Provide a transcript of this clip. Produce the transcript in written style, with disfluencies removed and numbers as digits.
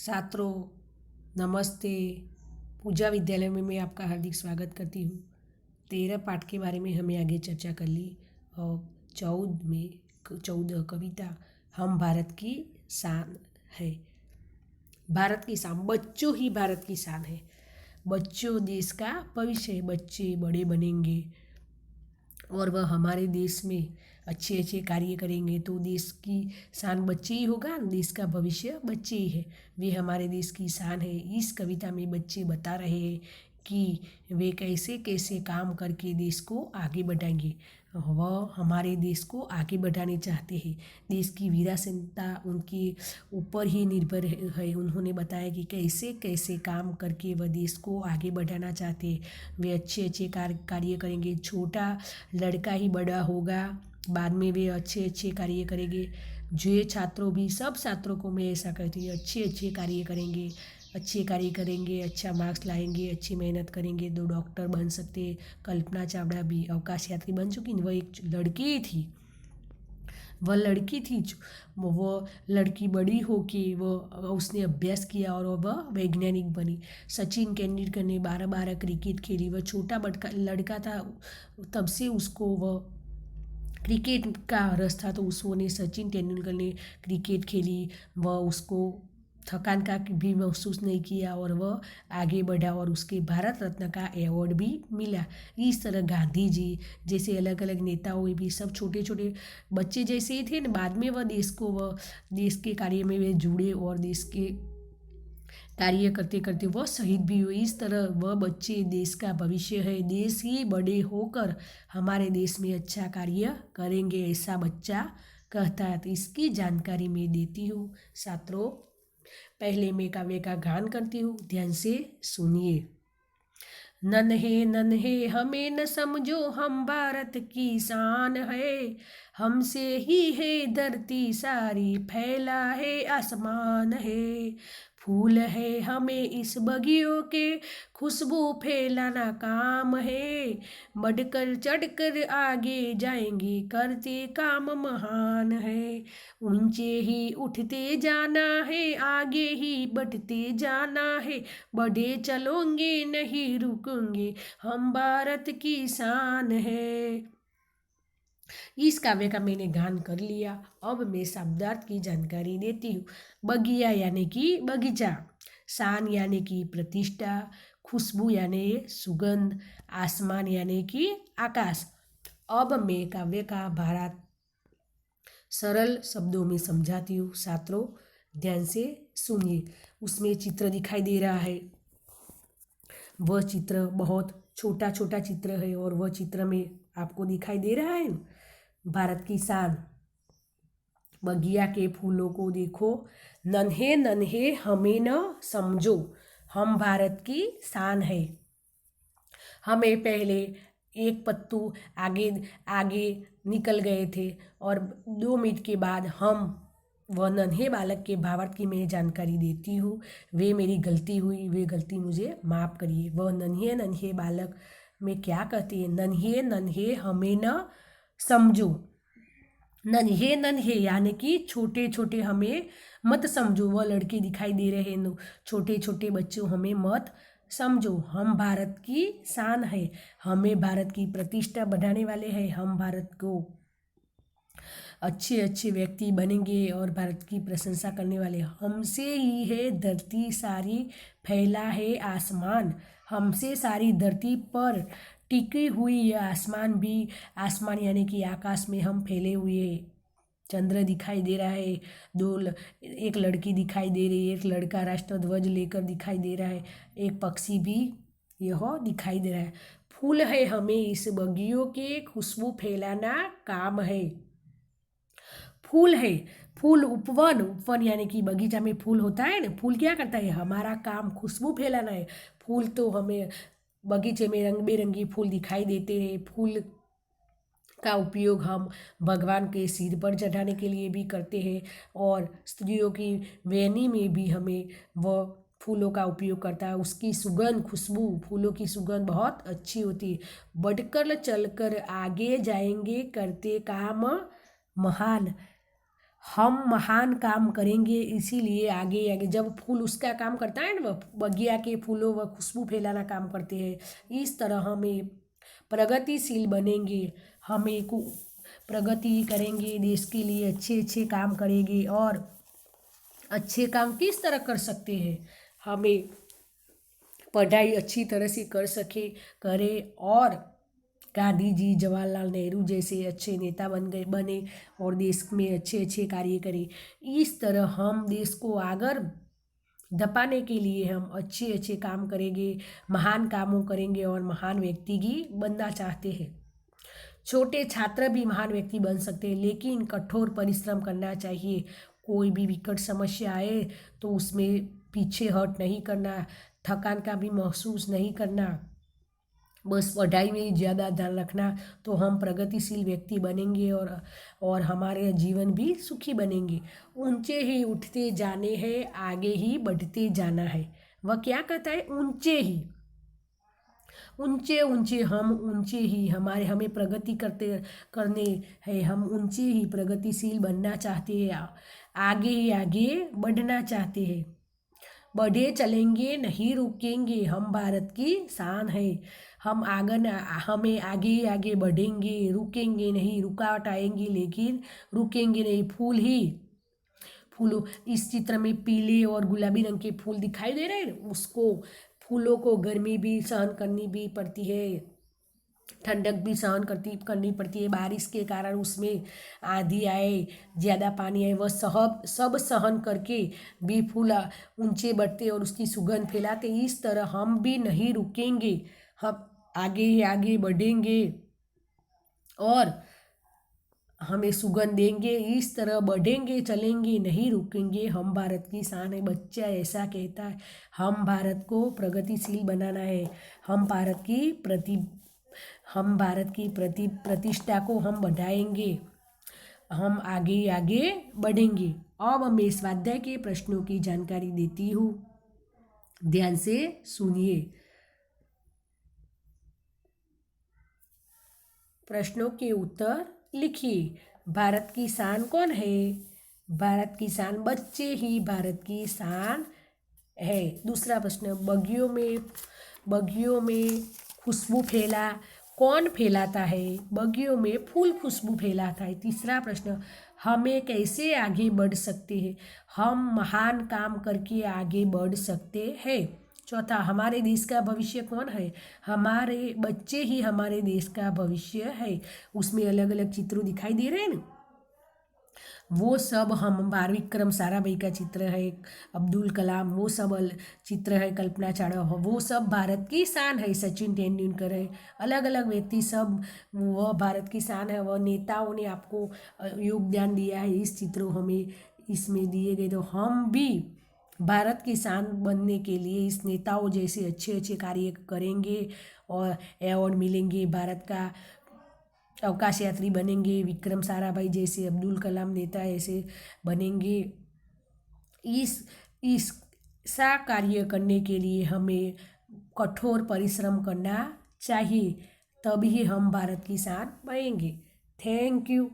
छात्रों नमस्ते। पूजा विद्यालय में मैं आपका हार्दिक स्वागत करती हूँ। 13 पाठ के बारे में हमें आगे चर्चा कर ली और 14 कविता हम भारत की शान है। भारत की शान, बच्चों ही भारत की शान है। बच्चों देश का भविष्य है। बच्चे बड़े बनेंगे और वह हमारे देश में अच्छे अच्छे कार्य करेंगे तो देश की शान बच्चे ही होगा। देश का भविष्य बच्चे ही है। वे हमारे देश की शान है। इस कविता में बच्चे बता रहे हैं कि वे कैसे कैसे काम करके देश को आगे बढ़ाएंगे। वह हमारे देश को आगे बढ़ाने चाहते हैं। देश की विरासतता उनके ऊपर ही निर्भर है। उन्होंने बताया कि कैसे कैसे काम करके वह देश को आगे बढ़ाना चाहते हैं। वे अच्छे अच्छे कार्य करेंगे। छोटा लड़का ही बड़ा होगा, बाद में वे अच्छे अच्छे कार्य करेंगे। जो छात्रों भी, सब छात्रों को मैं ऐसा कहती हूँ, अच्छे अच्छे कार्य करेंगे, अच्छे कार्य करेंगे, अच्छा मार्क्स लाएंगे, अच्छी मेहनत करेंगे तो डॉक्टर बन सकते। कल्पना चावला भी अवकाश यात्री बन चुकी। वह एक लड़की थी। वो लड़की बड़ी होके वह उसने अभ्यास किया और वह वैज्ञानिक बनी। सचिन तेंदुलकर ने 12 क्रिकेट खेली। वह छोटा बड़का लड़का था, तब से उसको वह क्रिकेट का रस था तो उसने सचिन तेंदुलकर ने क्रिकेट खेली। वह उसको थकान का भी महसूस नहीं किया और वह आगे बढ़ा और उसके भारत रत्न का अवार्ड भी मिला। इस तरह गांधी जी जैसे अलग अलग नेताओं भी सब छोटे छोटे बच्चे जैसे ही थे ना। बाद में वह देश के कार्य में वे जुड़े और देश के कार्य करते करते वह शहीद भी हुए। इस तरह वह बच्चे देश का भविष्य है। देश ही बड़े होकर हमारे देश में अच्छा कार्य करेंगे, ऐसा बच्चा कहता है। तो इसकी जानकारी मैं देती हूँ छात्रों। पहले मैं काव्य का गान करती हूँ, ध्यान से सुनिए। नन्हे नन्हे हमें न समझो, हम भारत की शान है। हमसे ही है धरती सारी, फैला है आसमान है। फूल है हमें इस बगियों के, खुशबू फैलाना काम है। बढ़कर चढ़कर आगे जाएंगे, करते काम महान है। ऊंचे ही उठते जाना है, आगे ही बढ़ते जाना है। बढ़े चलोगे नहीं रुकेंगे, हम भारत की शान है। इस काव्य का मैंने गान कर लिया। अब मैं शब्दार्थ की जानकारी देती हूँ। बगिया यानी कि बगीचा, शान यानी कि प्रतिष्ठा, खुशबू यानी सुगंध, आसमान यानी कि आकाश। अब मैं काव्य का भावार्थ सरल शब्दों में समझाती हूँ। छात्रों ध्यान से सुनिए। उसमें चित्र दिखाई दे रहा है। वह चित्र बहुत छोटा छोटा चित्र है और वह चित्र में आपको दिखाई दे रहा है भारत की शान। बगिया के फूलों को देखो। नन्हे नन्हे हमें न समझो, हम भारत की शान है। हमें पहले एक पत्तू आगे आगे निकल गए थे और 2 मिनट के बाद हम वह नन्हे बालक के भावार्थ की मैं जानकारी देती हूँ। वे मेरी गलती हुई, वे गलती मुझे माफ़ करिए। वह नन्हे नन्हे बालक में क्या कहती है? नन्हे नन्हे हमें न समझो। नन्हे नन्हे यानी कि छोटे छोटे हमें मत समझो। वह लड़के दिखाई दे रहे हैं, छोटे छोटे बच्चों हमें मत समझो। हम भारत की शान है। हमें भारत की प्रतिष्ठा बढ़ाने वाले हैं। हम भारत को अच्छे अच्छे व्यक्ति बनेंगे और भारत की प्रशंसा करने वाले। हमसे ही है धरती सारी, फैला है आसमान। हमसे सारी धरती पर टिकी हुई यह आसमान भी, आसमान यानी कि आकाश में हम फैले हुए हैं। चंद्र दिखाई दे रहा है। एक लड़की दिखाई दे रही है, एक लड़का राष्ट्रध्वज लेकर दिखाई दे रहा है, एक पक्षी भी यह दिखाई दे रहा है। फूल है हमें इस बगियों के, खुशबू फैलाना काम है। फूल है, फूल उपवन, उपवन यानी कि बगीचा में फूल होता है ना। फूल क्या करता है? हमारा काम खुशबू फैलाना है। फूल तो हमें बगीचे में रंग बिरंगी फूल दिखाई देते हैं। फूल का उपयोग हम भगवान के सिर पर चढ़ाने के लिए भी करते हैं और स्त्रियों की वेणी में भी हमें वह फूलों का उपयोग करता है। उसकी सुगंध, खुशबू, फूलों की सुगंध बहुत अच्छी होती है। बढ़कर चलकर आगे जाएंगे, करते काम महान। हम महान काम करेंगे, इसीलिए आगे आगे जब फूल उसका काम करता है ना, वह बगिया के फूलों व खुशबू फैलाना काम करते हैं, इस तरह हमें प्रगतिशील बनेंगे, हमें प्रगति करेंगे, देश के लिए अच्छे अच्छे काम करेंगे। और अच्छे काम किस तरह कर सकते हैं, हमें पढ़ाई अच्छी तरह से कर सके करें, और गांधी जी जवाहरलाल नेहरू जैसे अच्छे नेता बने और देश में अच्छे अच्छे कार्य करें। इस तरह हम देश को आगे धपाने के लिए हम अच्छे अच्छे काम करेंगे, महान कामों करेंगे और महान व्यक्ति की बनना चाहते हैं। छोटे छात्र भी महान व्यक्ति बन सकते हैं, लेकिन कठोर परिश्रम करना चाहिए। कोई भी विकट समस्या आए तो उसमें पीछे हट नहीं करना, थकान का भी महसूस नहीं करना, बस पढ़ाई में ही ज़्यादा ध्यान रखना, तो हम प्रगतिशील व्यक्ति बनेंगे और हमारे जीवन भी सुखी बनेंगे। ऊंचे ही उठते जाने हैं, आगे ही बढ़ते जाना है। वह क्या कहता है, ऊंचे ही, ऊंचे ऊंचे हम ऊंचे ही हमें प्रगति करने हैं, हम ऊंचे ही प्रगतिशील बनना चाहते हैं, आगे ही आगे बढ़ना चाहते हैं। बढ़े चलेंगे नहीं रुकेंगे, हम भारत की शान है। हमें आगे ही आगे बढ़ेंगे, रुकेंगे नहीं, रुकावट आएंगी लेकिन रुकेंगे नहीं। फूलों, इस चित्र में पीले और गुलाबी रंग के फूल दिखाई दे रहे हैं, उसको फूलों को गर्मी भी सहन करनी भी पड़ती है, ठंडक भी सहन करनी पड़ती है। बारिश के कारण उसमें आंधी आए, ज़्यादा पानी आए, वह सब सहन करके भी फूल ऊंचे बढ़ते और उसकी सुगंध फैलाते। इस तरह हम भी नहीं रुकेंगे, हम आगे ही आगे बढ़ेंगे और हमें सुगंध देंगे। इस तरह बढ़ेंगे चलेंगे नहीं रुकेंगे, हम भारत की शान है। बच्चा ऐसा कहता है, हम भारत को प्रगतिशील बनाना है, हम भारत की प्रतिष्ठा को हम बढ़ाएंगे, हम आगे आगे बढ़ेंगे। अब मैं स्वाध्याय के प्रश्नों की जानकारी देती हूँ, ध्यान से सुनिए। प्रश्नों के उत्तर लिखिए। भारत की शान कौन है? भारत की शान बच्चे ही भारत की शान है। दूसरा प्रश्न, बगियों में खुशबू कौन फैलाता है? बगियों में फूल खुशबू फैलाता है। तीसरा प्रश्न, हमें कैसे आगे बढ़ सकते हैं? हम महान काम करके आगे बढ़ सकते हैं। चौथा, हमारे देश का भविष्य कौन है? हमारे बच्चे ही हमारे देश का भविष्य है। उसमें अलग अलग चित्र दिखाई दे रहे हैं ना, वो सब हम विक्रम साराभाई का चित्र है, अब्दुल कलाम, वो सब चित्र है, कल्पना चावला, वो सब भारत की शान है। सचिन तेंदुलकर है, अलग अलग व्यक्ति सब वह भारत की शान है। वह नेताओं ने आपको योगदान दिया है, इस चित्रों हमें इसमें दिए गए। तो हम भी भारत की शान बनने के लिए इस नेताओं जैसे अच्छे अच्छे कार्य करेंगे और अवार्ड मिलेंगे। भारत का अवकाश यात्री बनेंगे, विक्रम साराभाई जैसे, अब्दुल कलाम नेता ऐसे बनेंगे। इस सा कार्य करने के लिए हमें कठोर परिश्रम करना चाहिए, तभी हम भारत की शान बनेंगे। Thank you.